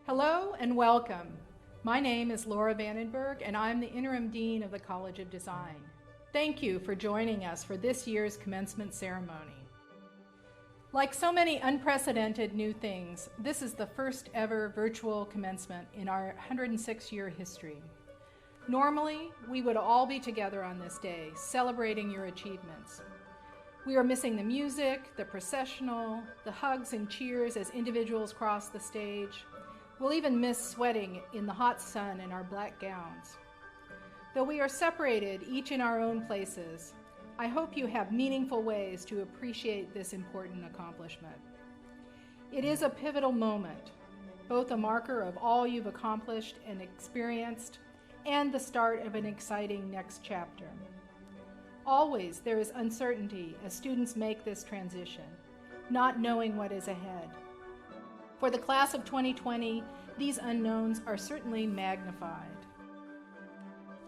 Hello and welcome. My name is Laura Vandenberg and I'm the Interim Dean of the College of Design. Thank you for joining us for this year's commencement ceremony. Like so many unprecedented new things, this is the first ever virtual commencement in our 106-year history. Normally, we would all be together on this day, celebrating your achievements. We are missing the music, the processional, the hugs and cheers as individuals cross the stage. We'll even miss sweating in the hot sun in our black gowns. Though we are separated, each in our own places, I hope you have meaningful ways to appreciate this important accomplishment. It is a pivotal moment, both a marker of all you've accomplished and experienced, and the start of an exciting next chapter. Always there is uncertainty as students make this transition, not knowing what is ahead. For the class of 2020, these unknowns are certainly magnified.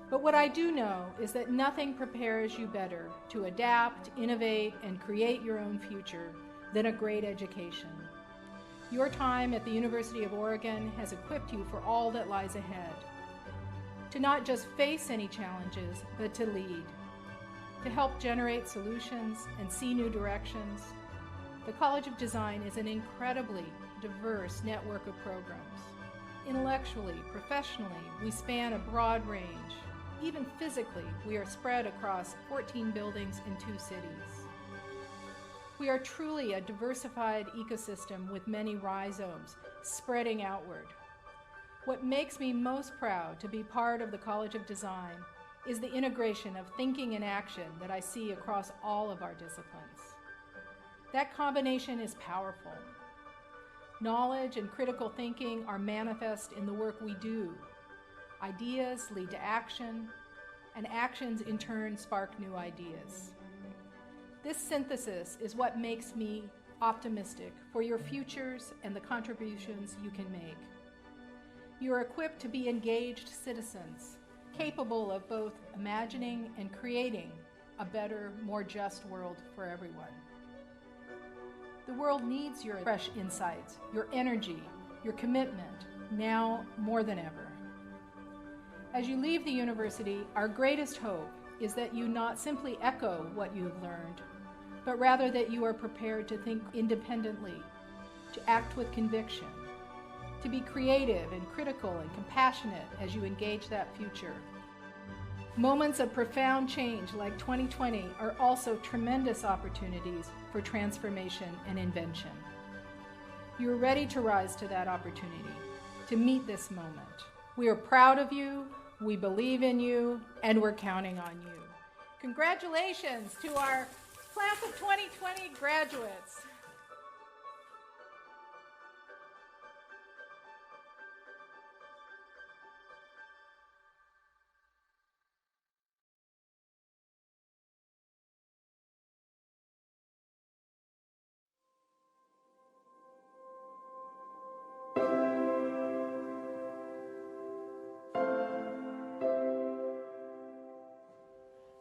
But what I do know is that nothing prepares you better to adapt, innovate, and create your own future than a great education. Your time at the University of Oregon has equipped you for all that lies ahead. To not just face any challenges, but to lead. To help generate solutions and see new directions. The College of Design is an incredibly diverse network of programs. Intellectually, professionally, we span a broad range. Even physically, we are spread across 14 buildings in 2 cities. We are truly a diversified ecosystem with many rhizomes spreading outward. What makes me most proud to be part of the College of Design is the integration of thinking and action that I see across all of our disciplines. That combination is powerful. Knowledge and critical thinking are manifest in the work we do. Ideas lead to action, and actions in turn spark new ideas. This synthesis is what makes me optimistic for your futures and the contributions you can make. You are equipped to be engaged citizens, capable of both imagining and creating a better, more just world for everyone. The world needs your fresh insights, your energy, your commitment, now more than ever. As you leave the university, our greatest hope is that you not simply echo what you have learned, but rather that you are prepared to think independently, to act with conviction, to be creative and critical and compassionate as you engage that future. Moments of profound change like 2020 are also tremendous opportunities for transformation and invention. You are ready to rise to that opportunity, to meet this moment. We are proud of you, we believe in you, and we're counting on you. Congratulations to our class of 2020 graduates.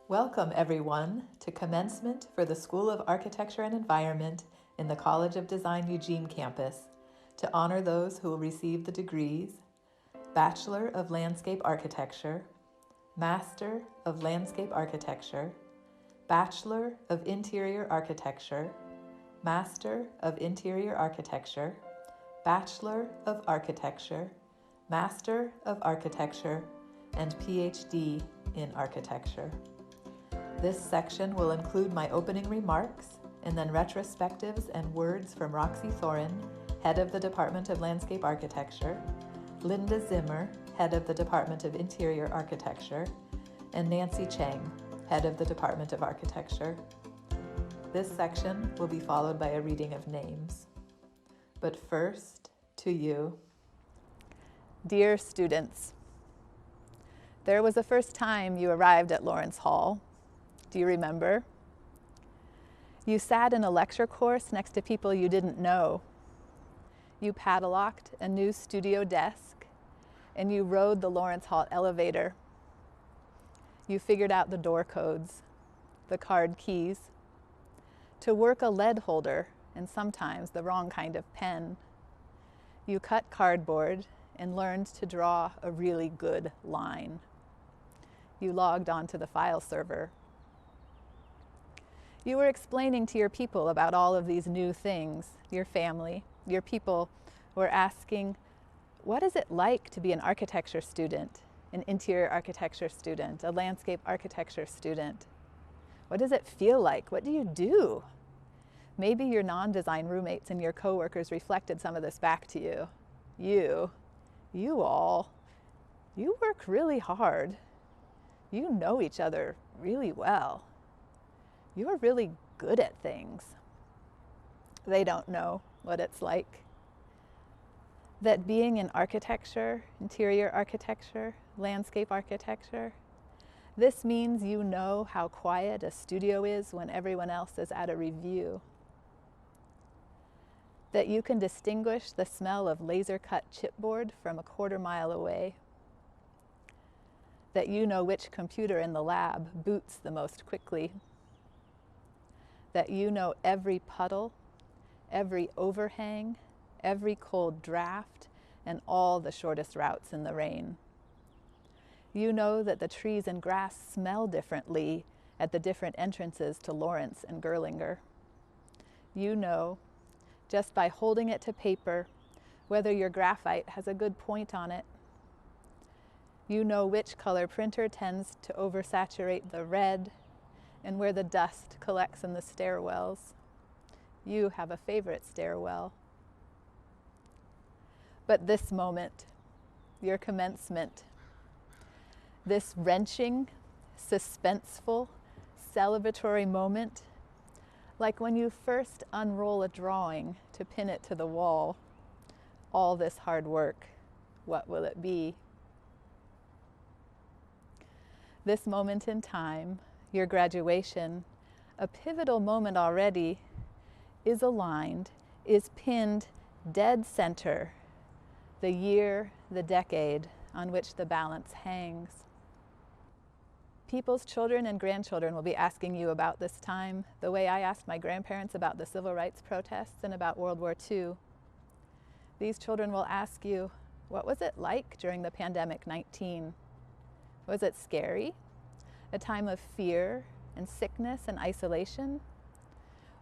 Welcome, everyone, to commencement for the School of Architecture and Environment in the College of Design Eugene campus to honor those who will receive the degrees Bachelor of Landscape Architecture, Master of Landscape Architecture, Bachelor of Interior Architecture, Master of Interior Architecture, Bachelor of Architecture, Master of Architecture, and Ph.D. in Architecture. This section will include my opening remarks and then retrospectives and words from Roxy Thorin, Head of the Department of Landscape Architecture, Linda Zimmer, Head of the Department of Interior Architecture, and Nancy Chang, Head of the Department of Architecture. This section will be followed by a reading of names. But first, to you. Dear students, there was the first time you arrived at Lawrence Hall. Do you remember? You sat in a lecture course next to people you didn't know. You padlocked a new studio desk, and you rode the Lawrence Hall elevator. You figured out the door codes. the card keys, to work a lead holder and sometimes the wrong kind of pen. You cut cardboard and learned to draw a really good line. You logged onto the file server. You were explaining to your people about all of these new things. Your family, your people were asking, what is it like to be an architecture student, an interior architecture student, a landscape architecture student? What does it feel like? What do you do? Maybe your non-design roommates and your coworkers reflected some of this back to you. You work really hard. You know each other really well. You're really good at things. They don't know what it's like. That being in architecture, interior architecture, landscape architecture, this means you know how quiet a studio is when everyone else is at a review. That you can distinguish the smell of laser-cut chipboard from a quarter-mile away. That you know which computer in the lab boots the most quickly. That you know every puddle, every overhang, every cold draft, and all the shortest routes in the rain. You know that the trees and grass smell differently at the different entrances to Lawrence and Gerlinger. You know, just by holding it to paper, whether your graphite has a good point on it. You know which color printer tends to oversaturate the red and where the dust collects in the stairwells. You have a favorite stairwell. But this moment, your commencement, this wrenching, suspenseful, celebratory moment, like when you first unroll a drawing to pin it to the wall, all this hard work, what will it be? This moment in time, your graduation, a pivotal moment already, is aligned, is pinned dead center, the year, the decade on which the balance hangs. People's children and grandchildren will be asking you about this time the way I asked my grandparents about the civil rights protests and about World War II. These children will ask you, what was it like during the pandemic 19? Was it scary? A time of fear and sickness and isolation?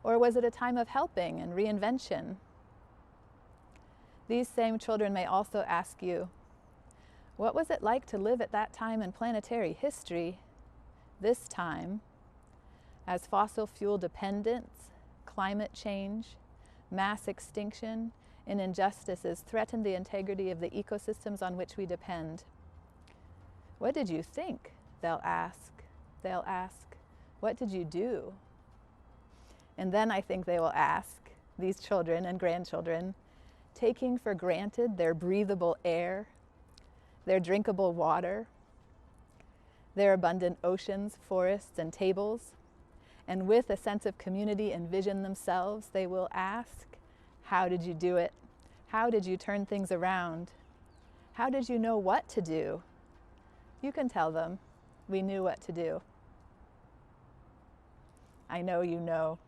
Or was it a time of helping and reinvention? These same children may also ask you, what was it like to live at that time in planetary history? This time, as fossil fuel dependence, climate change, mass extinction, and injustices threaten the integrity of the ecosystems on which we depend. What did you think? They'll ask. They'll ask, what did you do? And then I think they will ask, these children and grandchildren, taking for granted their breathable air, their drinkable water, their abundant oceans, forests, and tables, and with a sense of community and vision themselves, they will ask, how did you do it? How did you turn things around? How did you know what to do? You can tell them, we knew what to do. I know you know.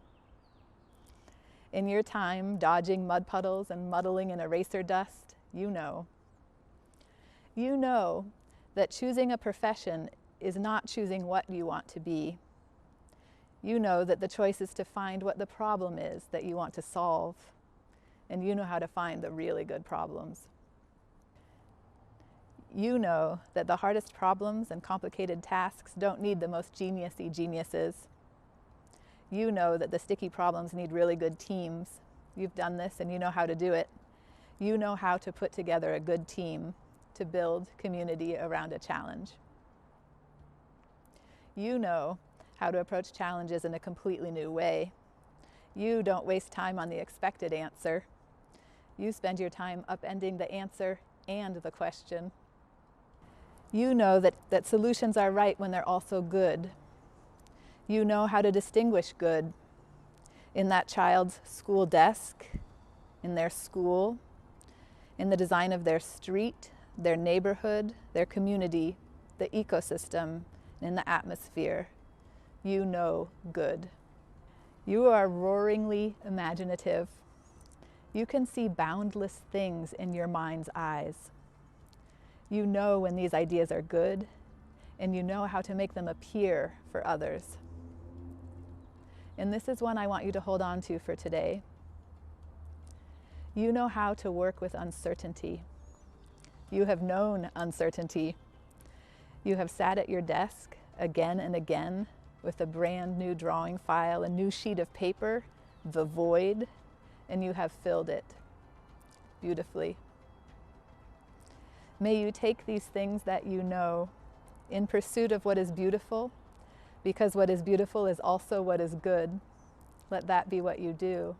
In your time dodging mud puddles and muddling in eraser dust, you know. You know that choosing a profession is not choosing what you want to be. You know that the choice is to find what the problem is that you want to solve, and you know how to find the really good problems. You know that the hardest problems and complicated tasks don't need the most genius-y geniuses. You know that the sticky problems need really good teams. You've done this and you know how to do it. You know how to put together a good team to build community around a challenge. You know how to approach challenges in a completely new way. You don't waste time on the expected answer. You spend your time upending the answer and the question. You know that solutions are right when they're also good. You know how to distinguish good in that child's school desk, in their school, in the design of their street, their neighborhood, their community, the ecosystem, and in the atmosphere. you know good. You are roaringly imaginative. You can see boundless things in your mind's eyes. You know when these ideas are good, and you know how to make them appear for others. And this is one I want you to hold on to for today. You know how to work with uncertainty. You have known uncertainty. You have sat at your desk again and again with a brand new drawing file, a new sheet of paper, the void, and you have filled it beautifully. May you take these things that you know in pursuit of what is beautiful, because what is beautiful is also what is good. Let that be what you do.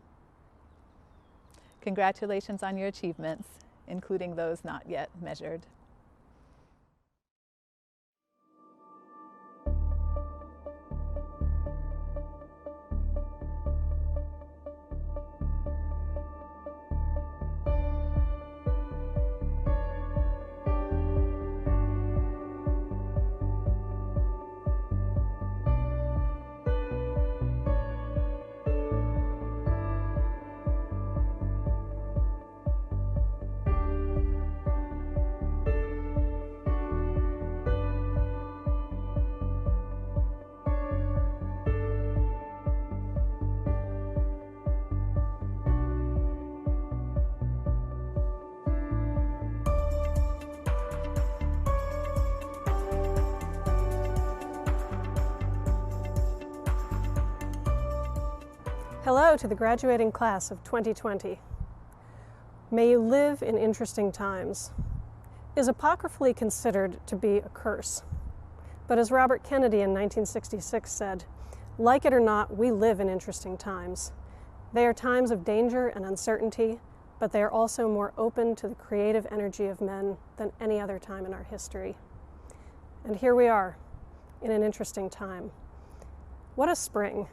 Congratulations on your achievements, including those not yet measured. Hello to the graduating class of 2020. May you live in interesting times is apocryphally considered to be a curse. But as Robert Kennedy in 1966 said, like it or not, we live in interesting times. They are times of danger and uncertainty, but they are also more open to the creative energy of men than any other time in our history. And here we are, in an interesting time. What a spring,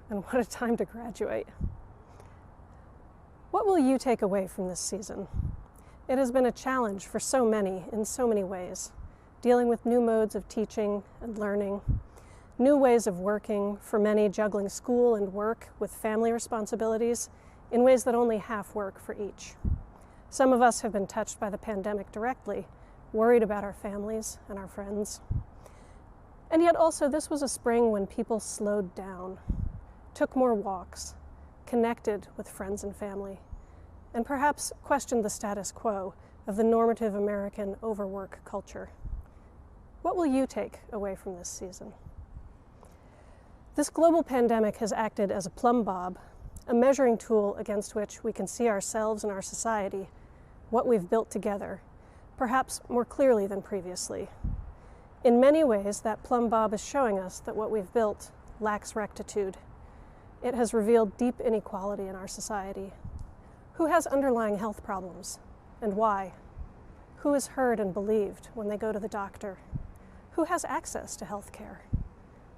and what a time to graduate. What will you take away from this season? It has been a challenge for so many in so many ways, dealing with new modes of teaching and learning, new ways of working, for many juggling school and work with family responsibilities in ways that only half work for each. Some of us have been touched by the pandemic directly, worried about our families and our friends. And yet also this was a spring when people slowed down, took more walks, connected with friends and family, and perhaps questioned the status quo of the normative American overwork culture. What will you take away from this season? This global pandemic has acted as a plumb bob, a measuring tool against which we can see ourselves and our society, what we've built together, perhaps more clearly than previously. In many ways, that plumb bob is showing us that what we've built lacks rectitude. It has revealed deep inequality in our society. Who has underlying health problems, and why? Who is heard and believed when they go to the doctor? Who has access to health care?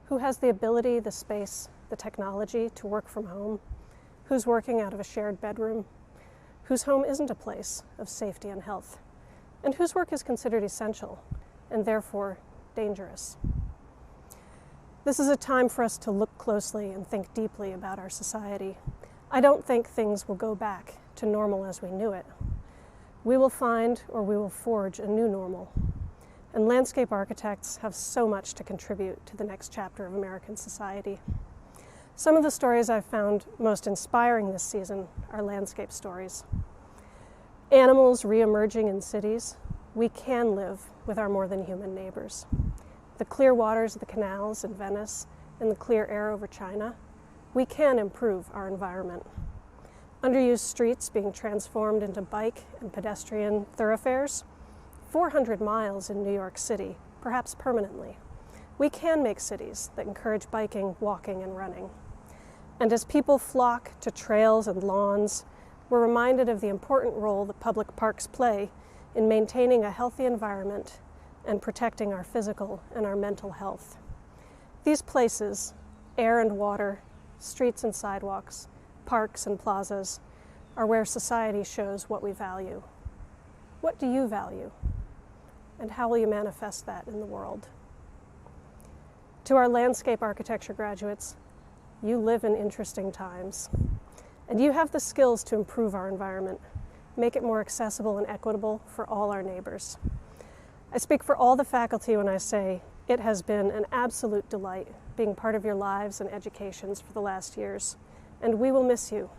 Who has the ability, the space, the technology to work from home? Who's working out of a shared bedroom? Whose home isn't a place of safety and health? And whose work is considered essential and therefore dangerous? This is a time for us to look closely and think deeply about our society. I don't think things will go back to normal as we knew it. We will find, or we will forge, a new normal. And landscape architects have so much to contribute to the next chapter of American society. Some of the stories I've found most inspiring this season are landscape stories. Animals re-emerging in cities. We can live with our more than human neighbors. The clear waters of the canals in Venice and the clear air over China. We can improve our environment. Underused streets being transformed into bike and pedestrian thoroughfares. 400 miles in New York City, perhaps permanently. We can make cities that encourage biking, walking, and running. And as people flock to trails and lawns, we're reminded of the important role that public parks play in maintaining a healthy environment and protecting our physical and our mental health. These places, air and water, streets and sidewalks, parks and plazas, are where society shows what we value. What do you value? And how will you manifest that in the world? To our landscape architecture graduates, you live in interesting times, and you have the skills to improve our environment, make it more accessible and equitable for all our neighbors. I speak for all the faculty when I say it has been an absolute delight being part of your lives and educations for the last years, and we will miss you.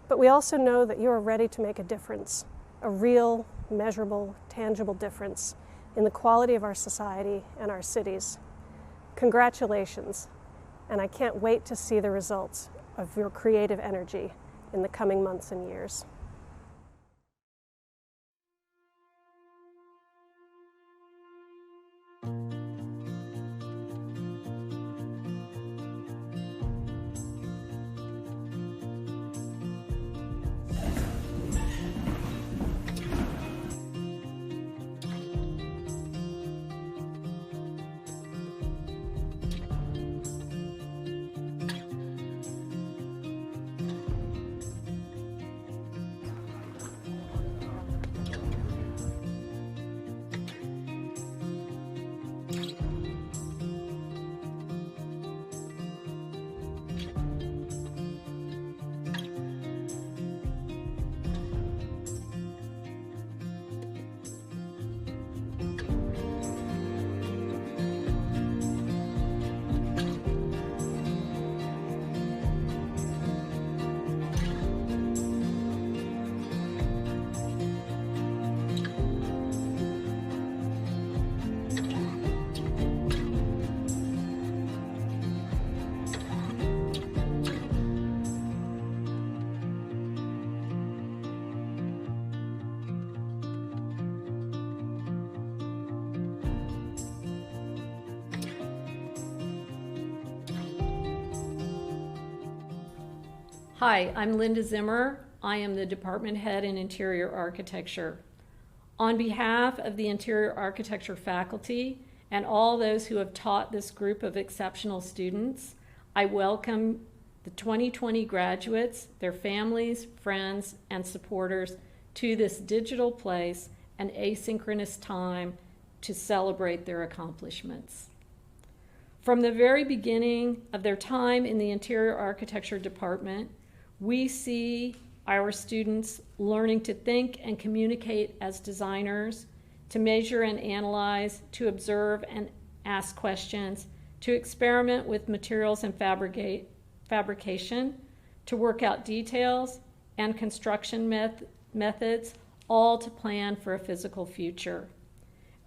But we also know that you are ready to make a difference, a real, measurable, tangible difference in the quality of our society and our cities. Congratulations, and I can't wait to see the results of your creative energy in the coming months and years. Hi, I'm Linda Zimmer. I am the Department Head in Interior Architecture. On behalf of the Interior Architecture faculty and all those who have taught this group of exceptional students, I welcome the 2020 graduates, their families, friends, and supporters to this digital place and asynchronous time to celebrate their accomplishments. From the very beginning of their time in the Interior Architecture Department, we see our students learning to think and communicate as designers, to measure and analyze, to observe and ask questions, to experiment with materials and fabrication, to work out details and construction methods, all to plan for a physical future.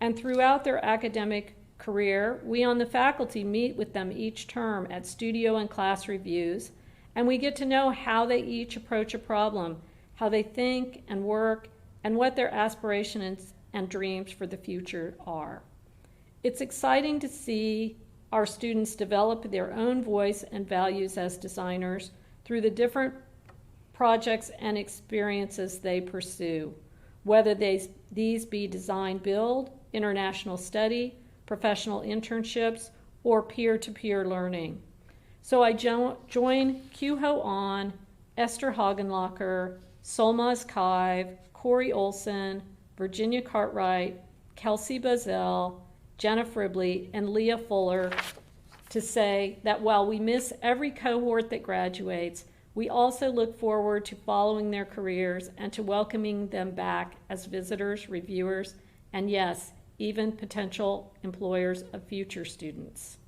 And throughout their academic career, we on the faculty meet with them each term at studio and class reviews, and we get to know how they each approach a problem, how they think and work, and what their aspirations and dreams for the future are. It's exciting to see our students develop their own voice and values as designers through the different projects and experiences they pursue, whether these be design build, international study, professional internships, or peer-to-peer learning. So I join Kyuho Ahn, Esther Hagenlocker, Solmaz Kive, Corey Olson, Virginia Cartwright, Kelsey Bazell, Jenna Fribley, and Leah Fuller to say that while we miss every cohort that graduates, we also look forward to following their careers and to welcoming them back as visitors, reviewers, and yes, even potential employers of future students.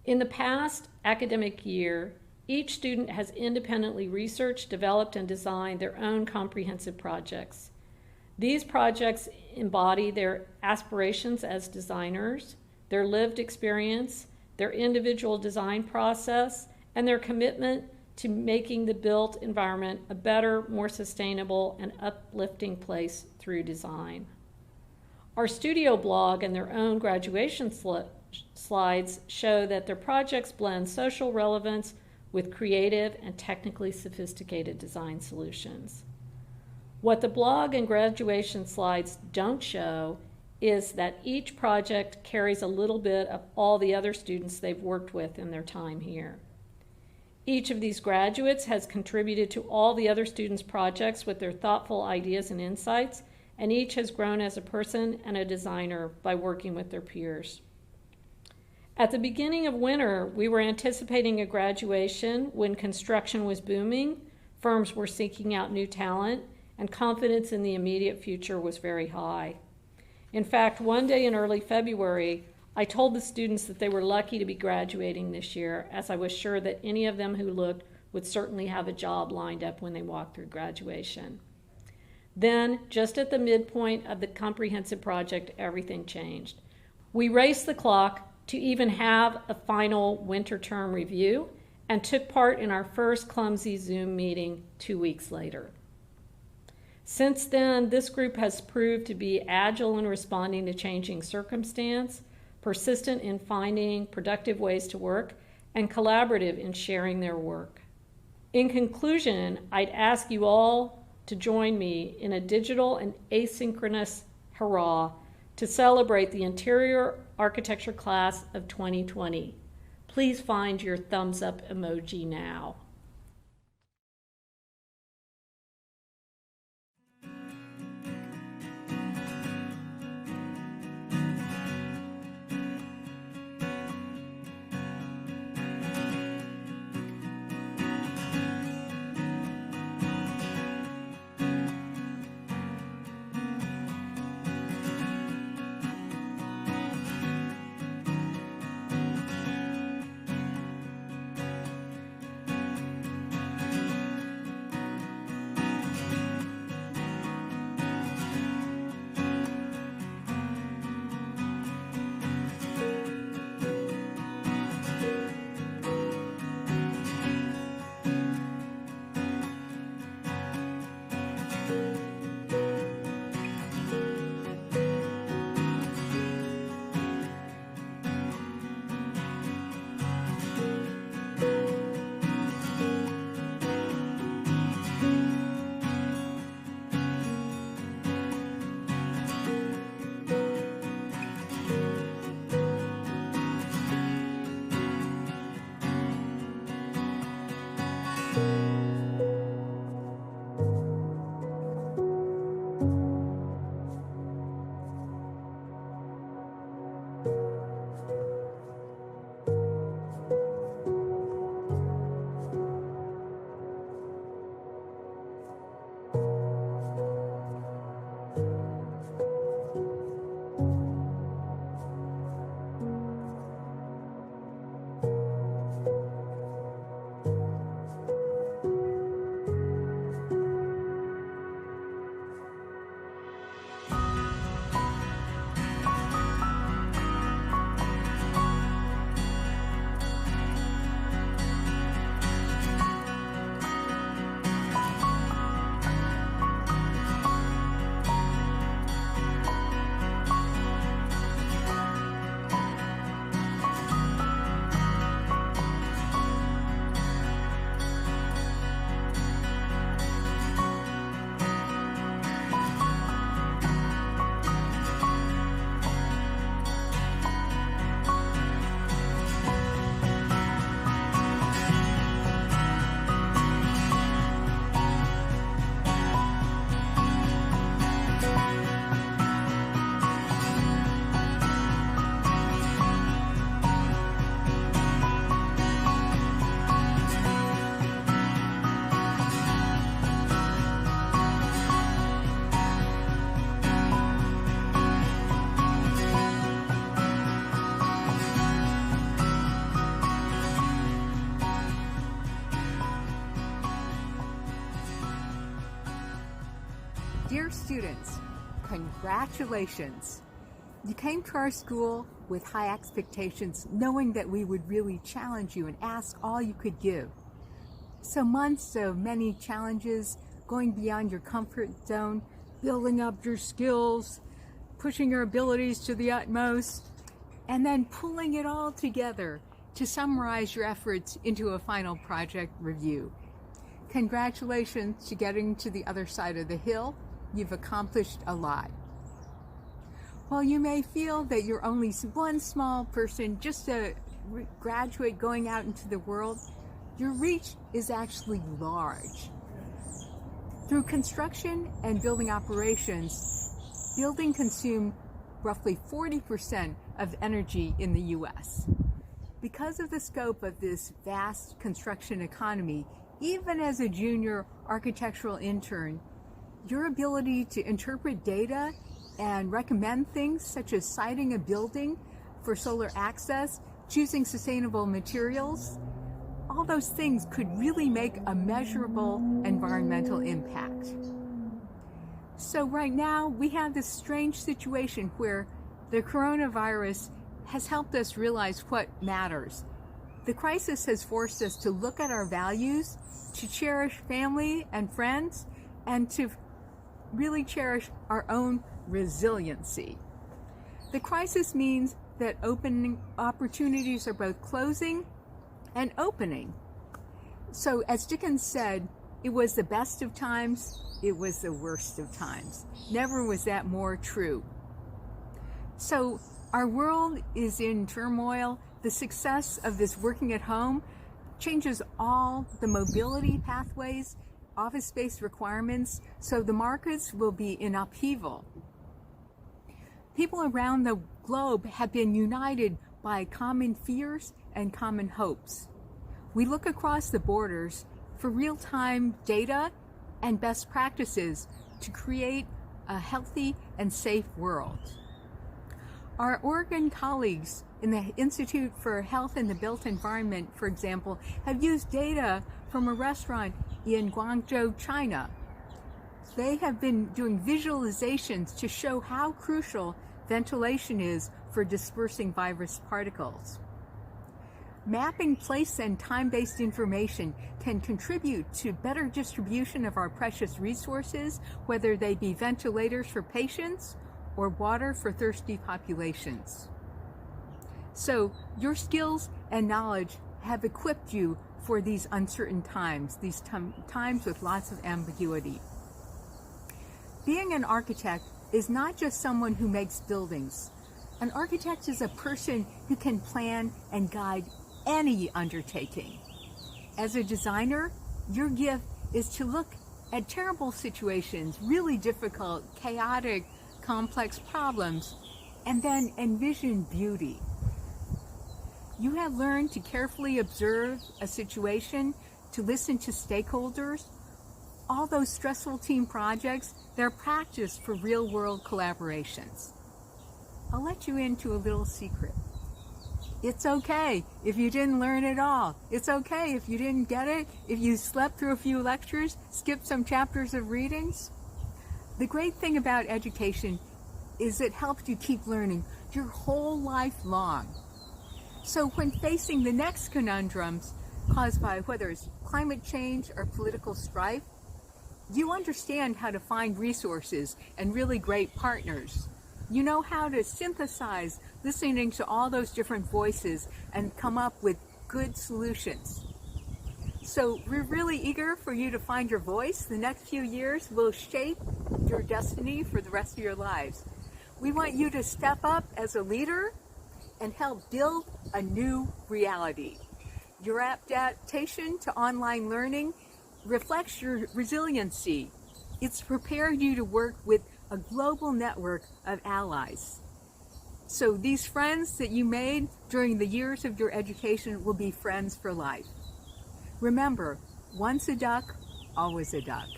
In the past academic year, each student has independently researched, developed, and designed their own comprehensive projects. These projects embody their aspirations as designers, their lived experience, their individual design process, and their commitment to making the built environment a better, more sustainable, and uplifting place through design. Our studio blog and their own graduation slides show that their projects blend social relevance with creative and technically sophisticated design solutions. What the blog and graduation slides don't show is that each project carries a little bit of all the other students they've worked with in their time here. Each of these graduates has contributed to all the other students' projects with their thoughtful ideas and insights, and each has grown as a person and a designer by working with their peers. At the beginning of winter, we were anticipating a graduation when construction was booming, firms were seeking out new talent, and confidence in the immediate future was very high. In fact, one day in early February, I told the students that they were lucky to be graduating this year, as I was sure that any of them who looked would certainly have a job lined up when they walked through graduation. Then, just at the midpoint of the comprehensive project, everything changed. We raced the clock to even have a final winter term review and took part in our first clumsy Zoom meeting 2 weeks later. Since then, this group has proved to be agile in responding to changing circumstance, persistent in finding productive ways to work, and collaborative in sharing their work. In conclusion, I'd ask you all to join me in a digital and asynchronous hurrah to celebrate the interior architecture class of 2020. Please find your thumbs up emoji now. Dear students, congratulations! You came to our school with high expectations, knowing that we would really challenge you and ask all you could give. So months of many challenges, going beyond your comfort zone, building up your skills, pushing your abilities to the utmost, and then pulling it all together to summarize your efforts into a final project review. Congratulations to getting to the other side of the hill. You've accomplished a lot. While you may feel that you're only one small person, just a graduate going out into the world, your reach is actually large. Through construction and building operations, building consume roughly 40% of energy in the U.S. Because of the scope of this vast construction economy, even as a junior architectural intern, your ability to interpret data and recommend things such as siting a building for solar access, choosing sustainable materials, all those things could really make a measurable environmental impact. So right now, we have this strange situation where the coronavirus has helped us realize what matters. The crisis has forced us to look at our values, to cherish family and friends, and to really cherish our own resiliency. The crisis means that opening opportunities are both closing and opening. So as Dickens said, it was the best of times, it was the worst of times. Never was that more true. So our world is in turmoil. The success of this working at home changes all the mobility pathways, office space requirements, so the markets will be in upheaval. People around the globe have been united by common fears and common hopes. We look across the borders for real-time data and best practices to create a healthy and safe world. Our Oregon colleagues in the Institute for Health in the Built Environment, for example, have used data from a restaurant in Guangzhou, China. They have been doing visualizations to show how crucial ventilation is for dispersing virus particles. Mapping place and time-based information can contribute to better distribution of our precious resources, whether they be ventilators for patients or water for thirsty populations. So your skills and knowledge have equipped you for these uncertain times, these times with lots of ambiguity. Being an architect is not just someone who makes buildings. An architect is a person who can plan and guide any undertaking. As a designer, your gift is to look at terrible situations, really difficult, chaotic, complex problems, and then envision beauty. You have learned to carefully observe a situation, to listen to stakeholders. All those stressful team projects, they're practice for real-world collaborations. I'll let you into a little secret. It's okay if you didn't learn it all. It's okay if you didn't get it, if you slept through a few lectures, skipped some chapters of readings. The great thing about education is it helps you keep learning your whole life long. So when facing the next conundrums caused by whether it's climate change or political strife, you understand how to find resources and really great partners. You know how to synthesize listening to all those different voices and come up with good solutions. So we're really eager for you to find your voice. The next few years will shape your destiny for the rest of your lives. We want you to step up as a leader and help build a new reality. Your adaptation to online learning reflects your resiliency. It's prepared you to work with a global network of allies. So these friends that you made during the years of your education will be friends for life. Remember, once a duck, always a duck.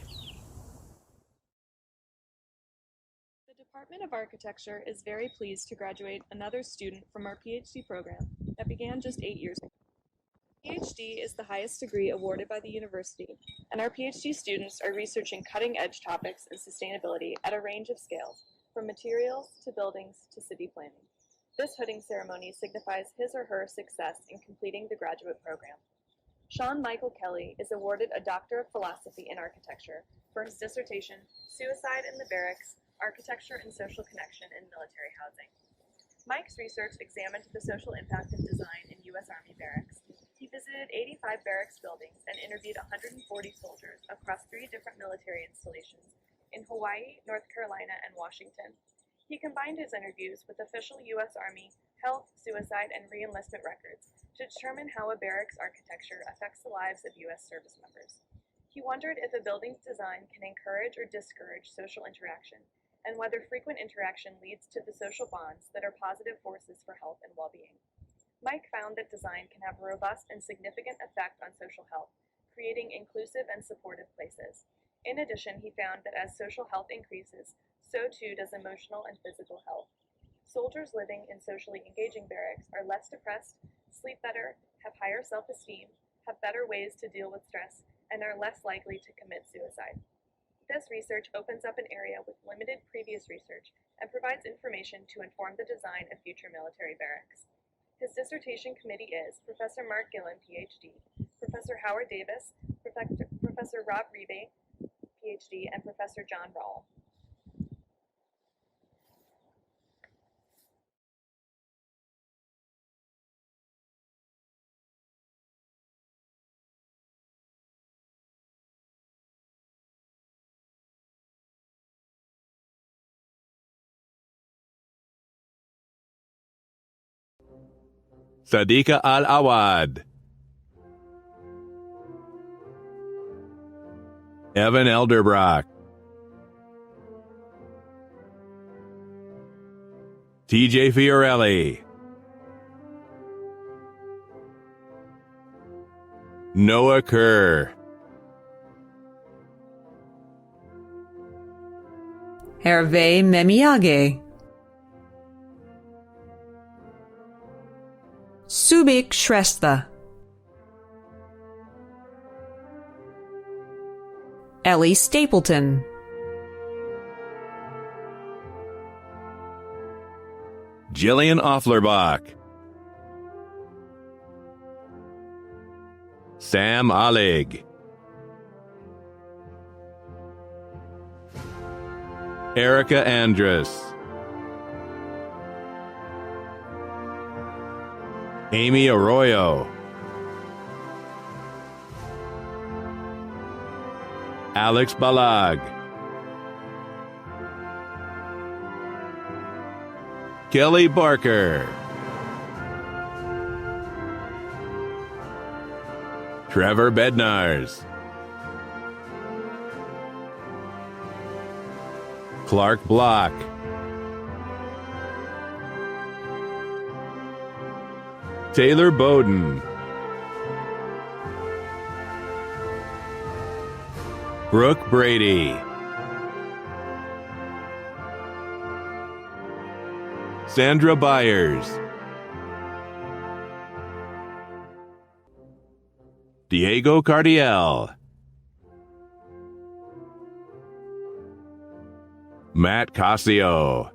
The Department of Architecture is very pleased to graduate another student from our Ph.D. program that began just 8 years ago. Ph.D. is the highest degree awarded by the university, and our Ph.D. students are researching cutting-edge topics in sustainability at a range of scales, from materials to buildings to city planning. This hooding ceremony signifies his or her success in completing the graduate program. Sean Michael Kelly is awarded a Doctor of Philosophy in Architecture for his dissertation, Suicide in the Barracks, Architecture and Social Connection in Military Housing. Mike's research examined the social impact of design in U.S. Army barracks. He visited 85 barracks buildings and interviewed 140 soldiers across 3 different military installations in Hawaii, North Carolina, and Washington. He combined his interviews with official U.S. Army health, suicide, and re-enlistment records to determine how a barracks architecture affects the lives of U.S. service members. He wondered if a building's design can encourage or discourage social interaction, and whether frequent interaction leads to the social bonds that are positive forces for health and well-being. Mike found that design can have a robust and significant effect on social health, creating inclusive and supportive places. In addition, he found that as social health increases, so too does emotional and physical health. Soldiers living in socially engaging barracks are less depressed, sleep better, have higher self-esteem, have better ways to deal with stress, and are less likely to commit suicide. This research opens up an area with limited previous research and provides information to inform the design of future military barracks. His dissertation committee is Professor Mark Gillen, Ph.D., Professor Howard Davis, Professor Rob Rebe, Ph.D., and Professor John Rawl. Sadiqa Al-Awad, Evan Elderbrock, TJ Fiorelli, Noah Kerr, Hervé Memiage, Subik Shrestha, Ellie Stapleton, Jillian Offlerbach, Sam Alig, Erica Andrus, Amy Arroyo, Alex Balag, Kelly Barker, Trevor Bednars, Clark Block, Taylor Bowden, Brooke Brady, Sandra Byers, Diego Cardiel, Matt Casio,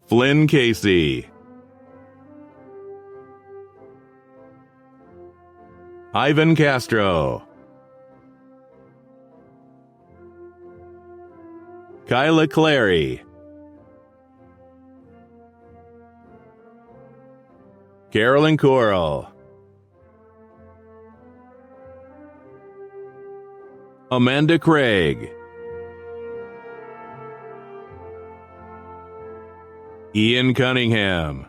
Flynn Casey, Ivan Castro, Kyla Clary, Carolyn Coral, Amanda Craig, Ian Cunningham,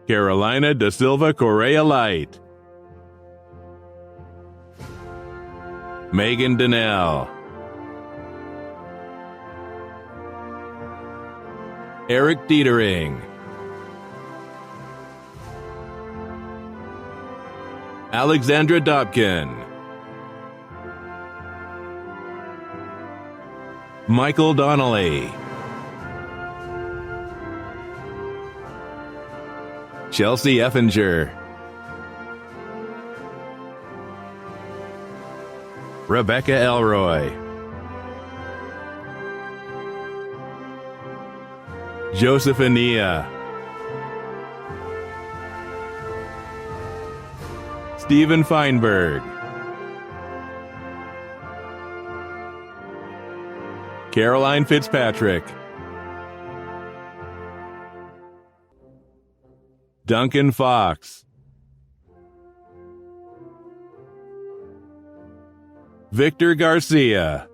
Carolina Da Silva Correa Light, Megan Donnell, Eric Dietering, Alexandra Dobkin, Michael Donnelly, Chelsea Effinger, Rebecca Elroy, Joseph Ania, Stephen Feinberg, Caroline Fitzpatrick, Duncan Fox, Victor Garcia,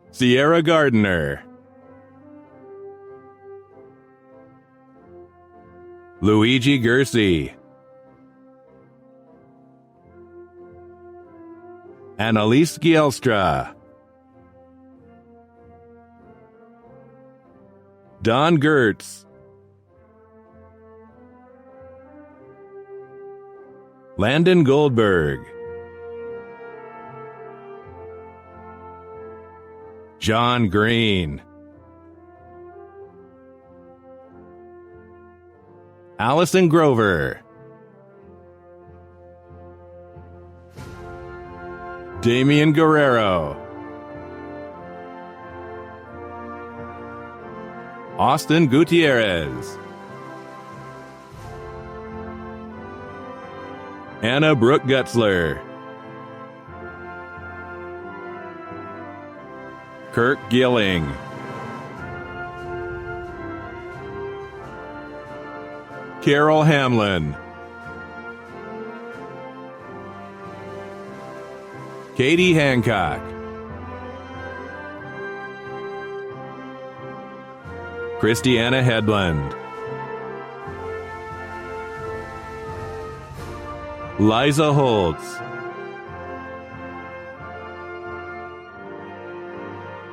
Sierra Gardner, Luigi Gersey, Annalise Gielstra, Don Gertz, Landon Goldberg, John Green, Allison Grover, Damian Guerrero, Austin Gutierrez, Anna Brooke Gutzler, Kirk Gilling, Carol Hamlin, Katie Hancock, Christiana Hedlund, Liza Holtz,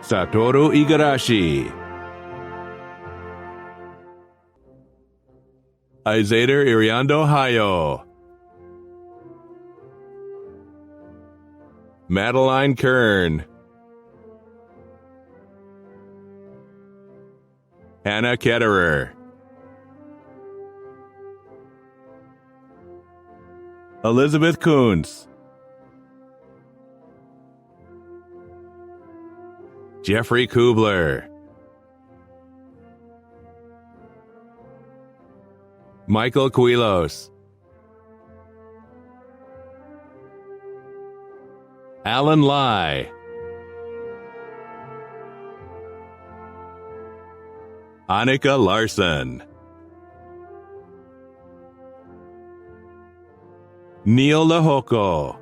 Satoru Igarashi, Izader Iriando Hayo, Madeline Kern, Hannah Ketterer, Elizabeth Kuntz, Jeffrey Kubler, Michael Quilos, Alan Lai, Annika Larson, Neil Lahoko,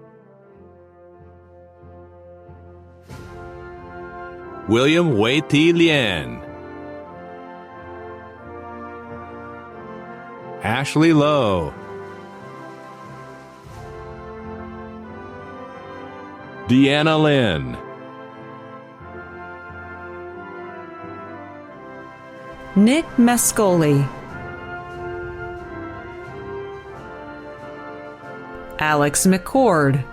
William Wei T. Lien, Ashley Lowe, Deanna Lynn, Nick Mascoli, Alex McCord,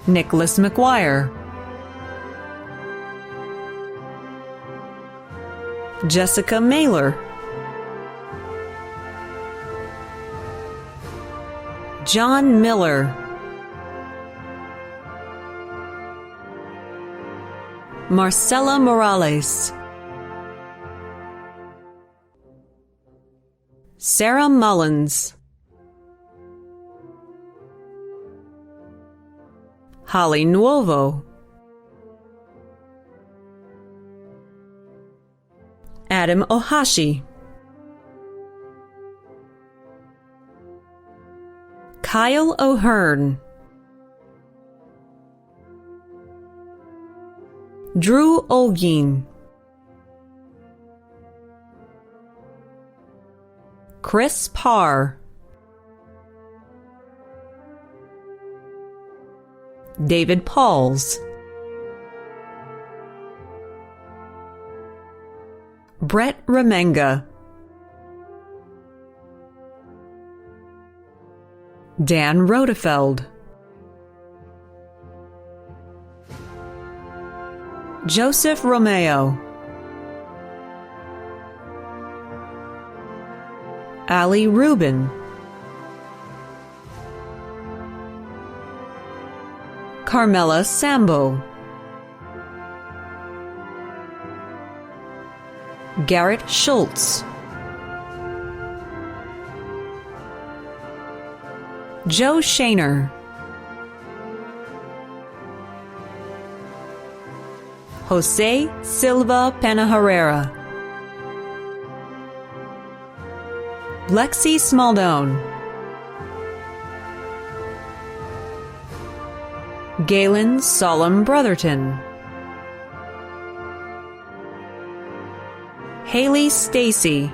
Nicholas McGuire, Jessica Mailer, John Miller, Marcela Morales, Sarah Mullins, Holly Nuovo, Adam Ohashi, Kyle O'Hearn, Drew Olgin, Chris Parr, David Pauls, Brett Remenga, Dan Rodefeld, Joseph Romeo, Ali Rubin, Carmela Sambo, Garrett Schultz, Joe Shaner, Jose Silva Penaherrera, Lexi Smaldone, Galen Solemn Brotherton, Haley Stacy,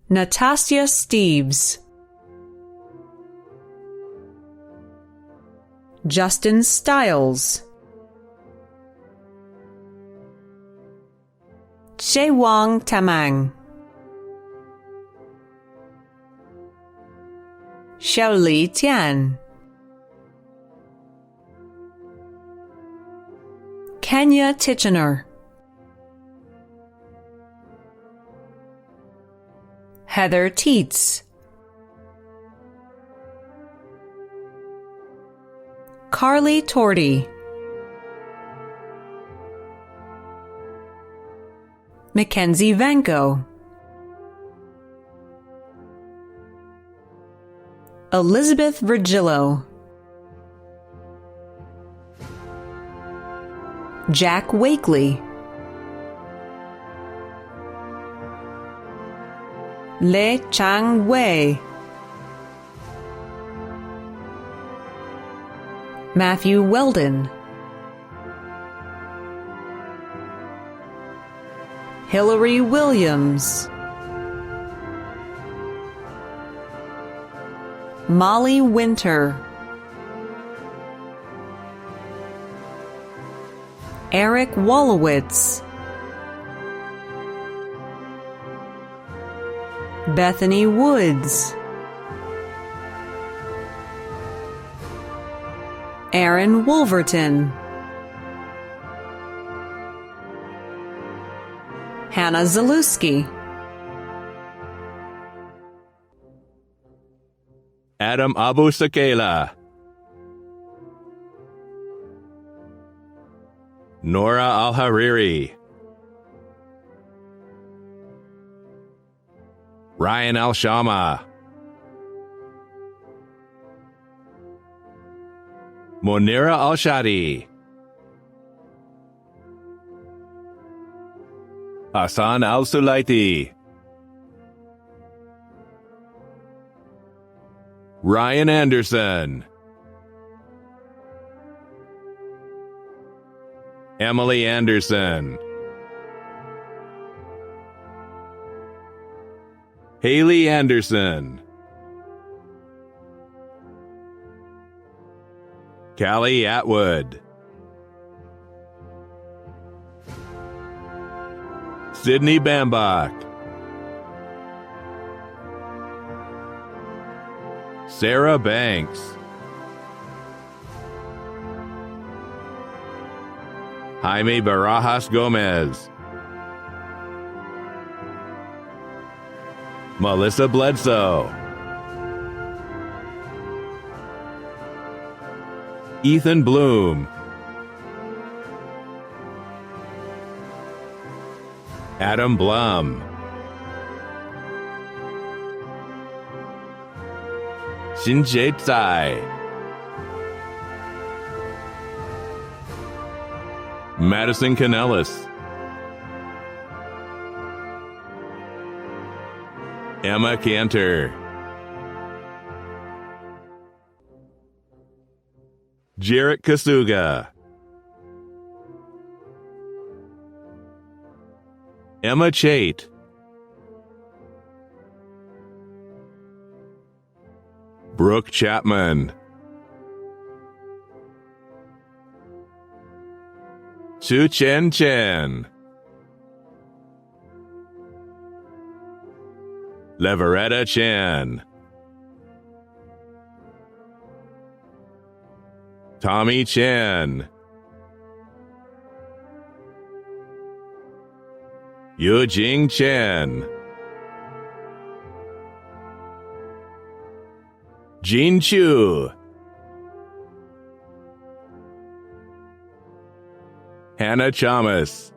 Natasha Steves, Justin Stiles, Shewang Tamang, Xiaoli Tian, Kenya Titchener, Heather Teets, Carly Torty, Mackenzie Vanko, Elizabeth Virgillo, Jack Wakely, Le Chang Wei, Matthew Weldon, Hillary Williams, Molly Winter, Eric Wolowitz, Bethany Woods, Aaron Wolverton, Hannah Zalewski, Adam Abu Sakela, Nora Al-Hariri, Ryan Al-Shama, Monira Al-Shadi, Hassan Al-Sulaiti, Ryan Anderson, Emily Anderson, Haley Anderson, Callie Atwood, Sydney Bambach, Sarah Banks, Jaime Barajas Gomez, Melissa Bledsoe, Ethan Bloom, Adam Blum, Shinjie Tsai, Madison Canellis, Emma Cantor, Jarrett Kasuga, Emma Chait, Brooke Chapman, Chu Chen Chen, Leveretta Chan, Tommy Chan, Yujing Chen, Jean Chu, Hannah Chamas,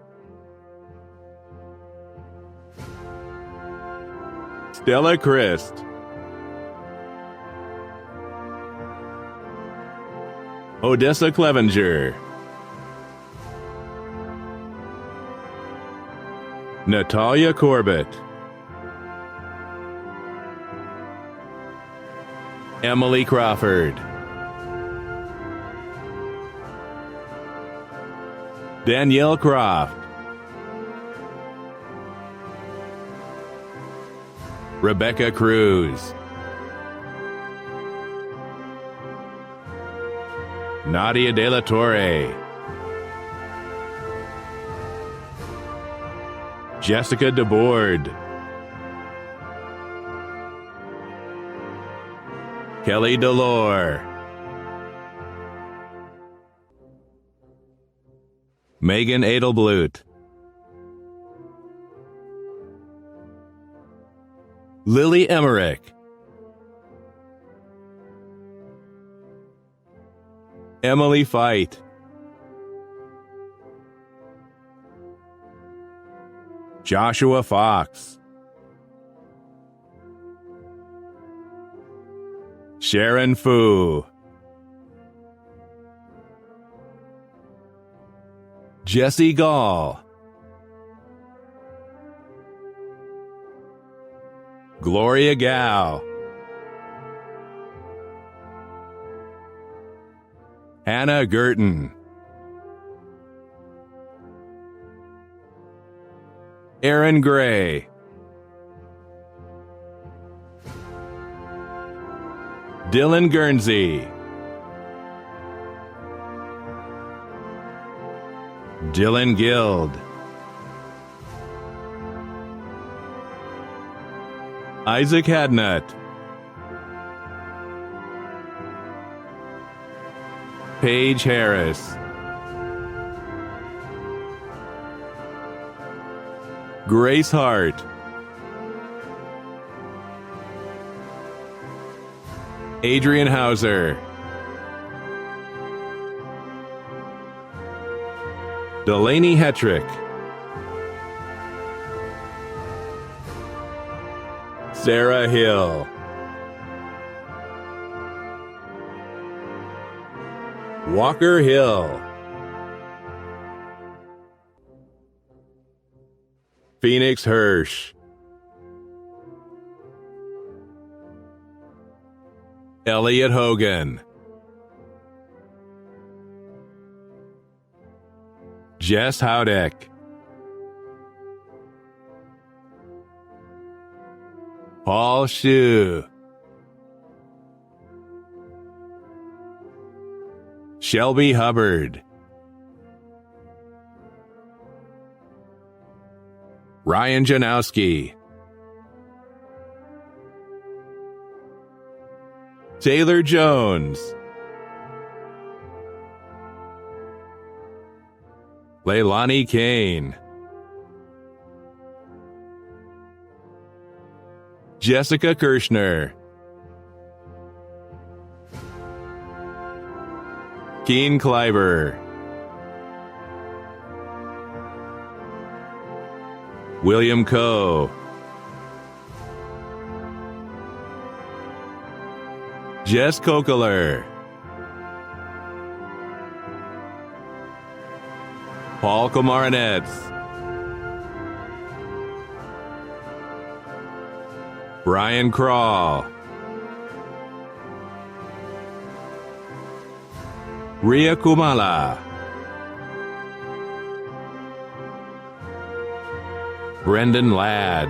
Stella Christ, Odessa Clevenger, Natalia Corbett, Emily Crawford, Danielle Croft, Rebecca Cruz. Nadia De La Torre. Jessica DeBoard. Kelly Delore. Megan Edelblut. Lily Emmerich. Emily Fight. Joshua Fox. Sharon Fu. Jesse Gall. Gloria Gao. Hannah Gerton. Aaron Gray. Dylan Guernsey. Dylan Guild. Isaac Hadnut. Paige Harris. Grace Hart. Adrian Hauser. Delaney Hetrick. Sarah Hill. Walker Hill. Phoenix Hirsch. Elliot Hogan. Jess Howdeck. Paul Shu. Shelby Hubbard. Ryan Janowski. Taylor Jones. Leilani Kane. Jessica Kirschner. Keen Kleiber. William Coe. Jess Kokeler. Paul Komarinets. Brian Crawl. Ria Kumala. Brendan Ladd.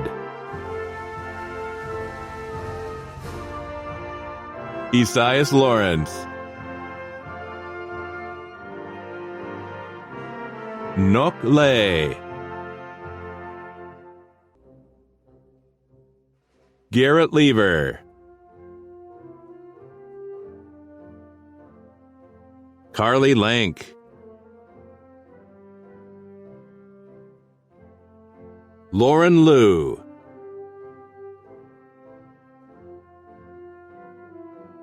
Esaias Lawrence. Nok Lay. Garrett Lever. Carly Lank. Lauren Liu.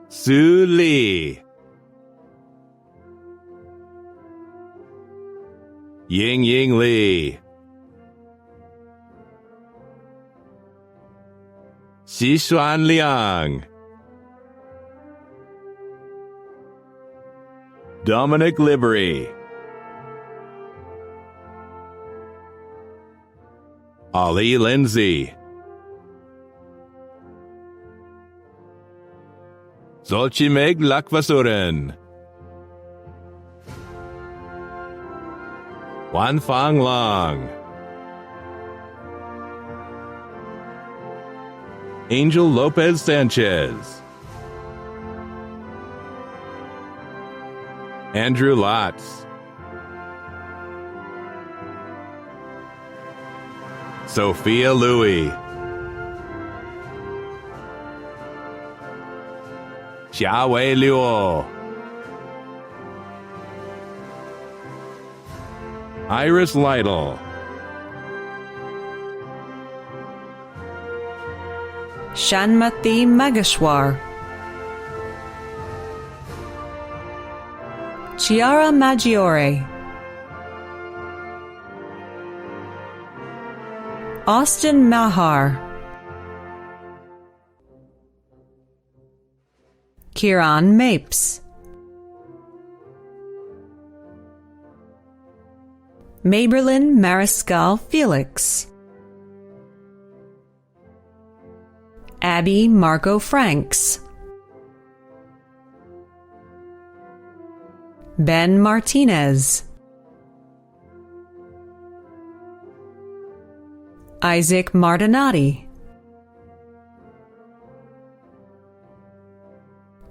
Sue Lee. Ying Ying Lee. Xishuan Liang. Dominic Libery. Ali Lindsay. Zolchimeg Lakvasuren. Wan Fang Long. Angel Lopez Sanchez, Andrew Lotz, Sophia Louie, Xiawei Liu, Iris Lytle, Shanmati Mageshwar, Chiara Maggiore, Austin Mahar, Kieran Mapes, Maberlin Mariscal Felix, Abby Marco Franks, Ben Martinez, Isaac Martinati,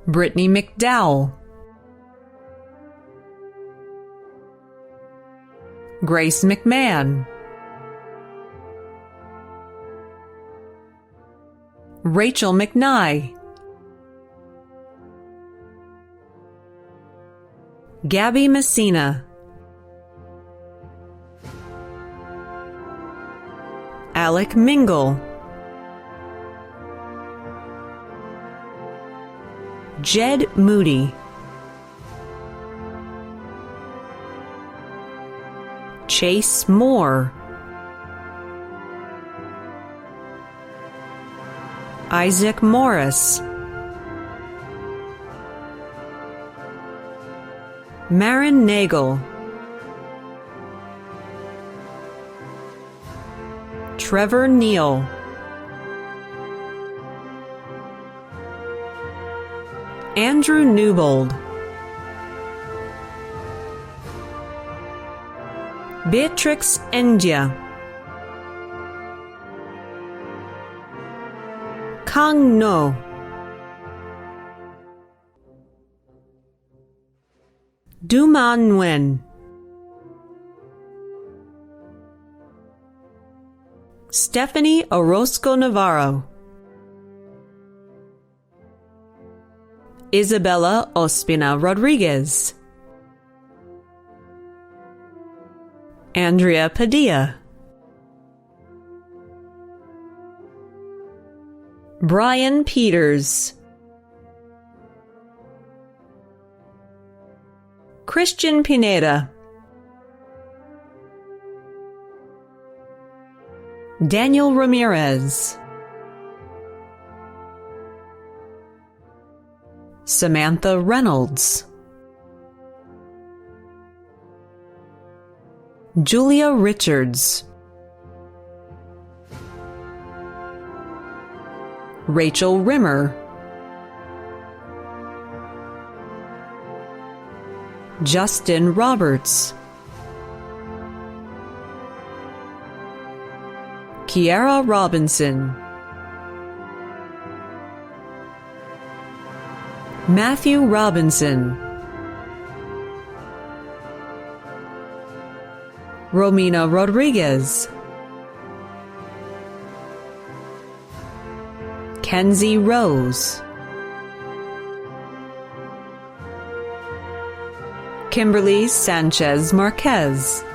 Brittany McDowell, Grace McMahon, Rachel McKnight, Gabby Messina, Alec Mingle, Jed Moody, Chase Moore, Isaac Morris, Marin Nagel, Trevor Neal, Andrew Newbold, Beatrix Endia, Kang No, Duman Nguyen, Stephanie Orozco Navarro, Isabella Ospina Rodriguez, Andrea Padilla, Brian Peters, Christian Pineda, Daniel Ramirez, Samantha Reynolds, Julia Richards, Rachel Rimmer, Justin Roberts, Kiara Robinson, Matthew Robinson, Romina Rodriguez, Kenzie Rose, Kimberly Sanchez Marquez,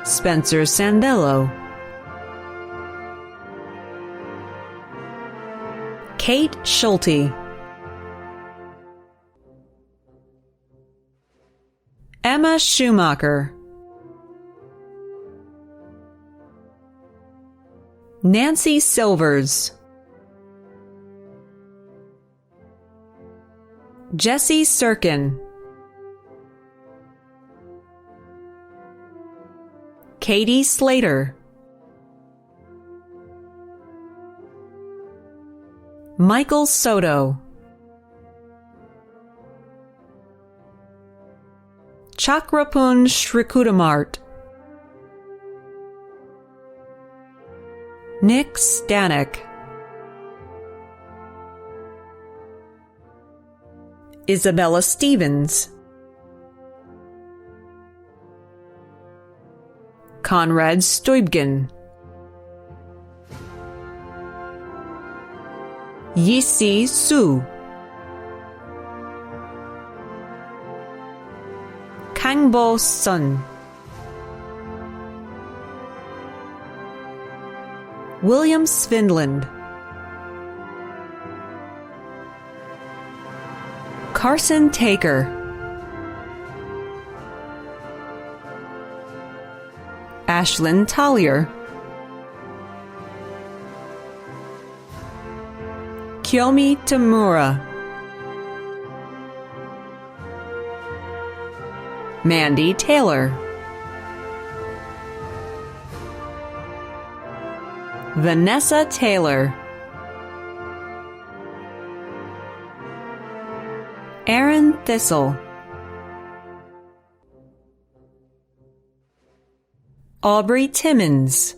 Spencer Sandello, Kate Schulte, Emma Schumacher, Nancy Silvers, Jesse Sirkin, Katie Slater, Michael Soto, Chakrapun Shrikudamart, Nick Stanek, Isabella Stevens, Conrad Stoibgen, Yisi Su, Kangbo Sun, William Svindland, Carson Taker, Ashlyn Tallier, Kiyomi Tamura, Mandy Taylor, Vanessa Taylor, Aaron Thistle, Aubrey Timmons,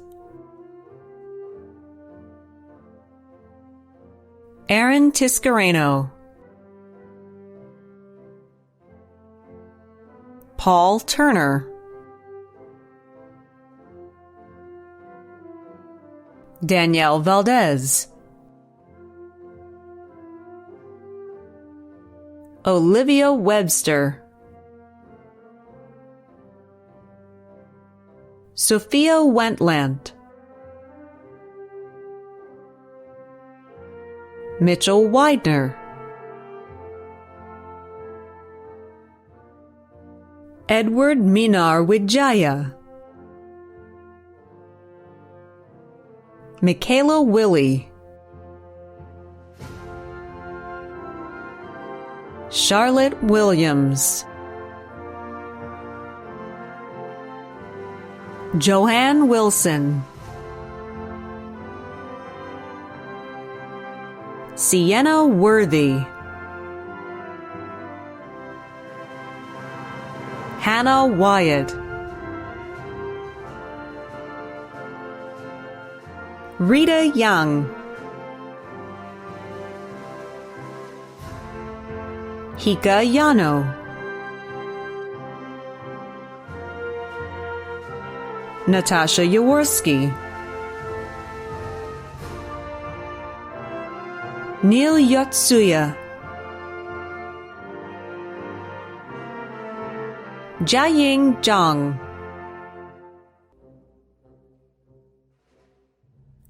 Aaron Tiscareno, Paul Turner, Danielle Valdez, Olivia Webster, Sophia Wentland, Mitchell Widener, Edward Minar Wijaya, Michaela Willie, Charlotte Williams, Joanne Wilson, Sienna Worthy, Hannah Wyatt, Rita Young, Hika Yano, Natasha Yaworski, Neil Yotsuya, Jiaying Zhang,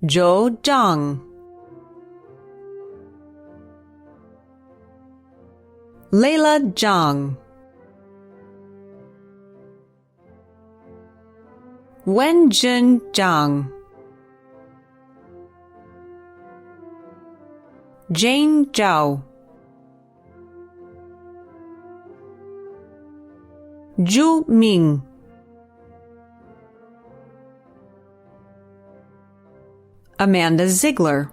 Zhou Zhang, Leila Zhang, Wenjun Zhang, Jane Zhao, Zhu Ming, Amanda Ziegler,